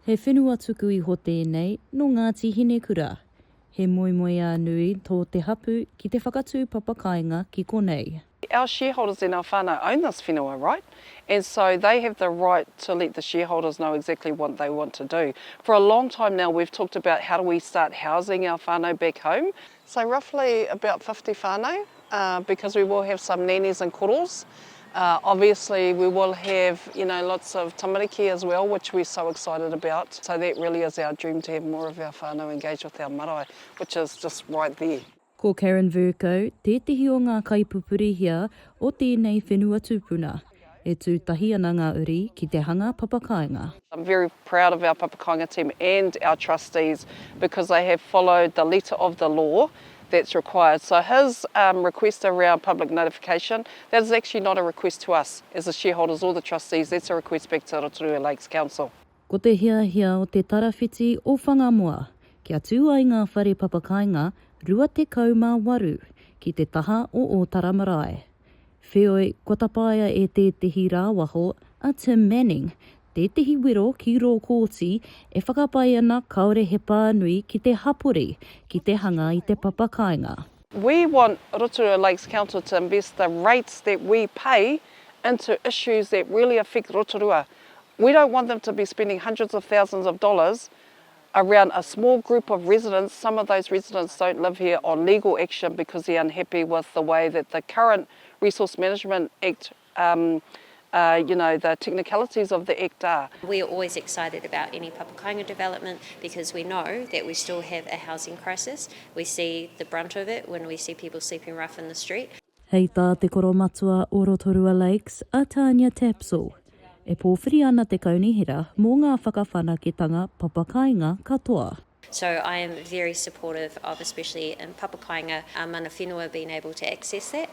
He whenua tuku iho tēnei no ngā tihine kura. He moemoe a nui tō te hapu ki te whakatū papakāinga ki konei. Our shareholders in our whānau own this whenua, right? And so they have the right to let the shareholders know exactly what they want to do. For a long time now, we've talked about how do we start housing our whānau back home. So roughly about 50 whānau, because we will have some nannies and koros. Obviously, we will have, lots of tamariki as well, which we're so excited about. So that really is our dream, to have more of our whānau engaged with our marae, which is just right there. Ko Karen Virko, tētihi o ngā kaipupurihia o tēnei whenua tūpuna. E tūtahi ana ngā uri ki te hanga papakāinga. I'm very proud of our papakāinga team and our trustees because they have followed the letter of the law that's required. So his request around public notification, that is actually not a request to us as the shareholders or the trustees, that's a request back to Rotorua Lakes Council. Ko te hiahia o te tarawhiti o whangamoa, kia tū ai ngā whare papakāinga 28 ki te taha o Taramarae. Whioi, ko tapaia e tētehi rāwaho a Tim Manning, tētehi wero ki Rōkōti e whakapai ana kaore he pānui ki te hapori ki te hanga I te papakāinga. We want Rotorua Lakes Council to invest the rates that we pay into issues that really affect Rotorua. We don't want them to be spending hundreds of thousands of dollars around a small group of residents. Some of those residents don't live here on legal action because they're unhappy with the way that the current Resource Management Act, the technicalities of the Act are. We are always excited about any papakāinga development because we know that we still have a housing crisis. We see the brunt of it when we see people sleeping rough in the street. Hei tā te koromatua o Rotorua Lakes, a Tanya Tapsell. E pōwhiri ana te kaunihira mō ngā whakawhanaketanga papakāinga katoa. So I am very supportive of, especially in papakāinga, mana whenua being able to access that,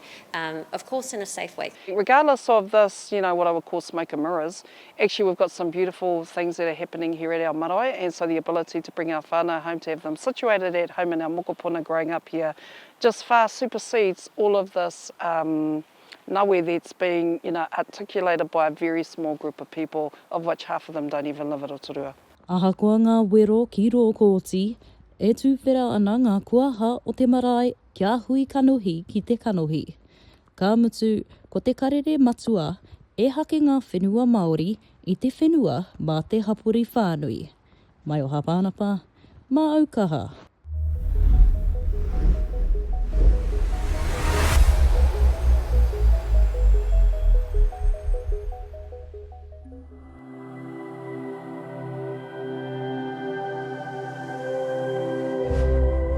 of course in a safe way. Regardless of this, what I would call smoke and mirrors, actually we've got some beautiful things that are happening here at our marae, and so the ability to bring our whānau home, to have them situated at home in our mokopuna growing up here, just far supersedes all of this ngawe that's being articulated by a very small group of people, of which half of them don't even live at Rotorua. Ahakoa ngā wero ki Rōkōti, e tūwhera ana ngā kuaha o te marae kia hui kanohi ki te kanohi. Ka mutu, ko te karere matua, e hake ngā whenua Māori I te whenua mā te hapori whānui. Mai o Hapānapa, mā Aukaha.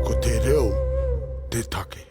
Ko te reo, te take.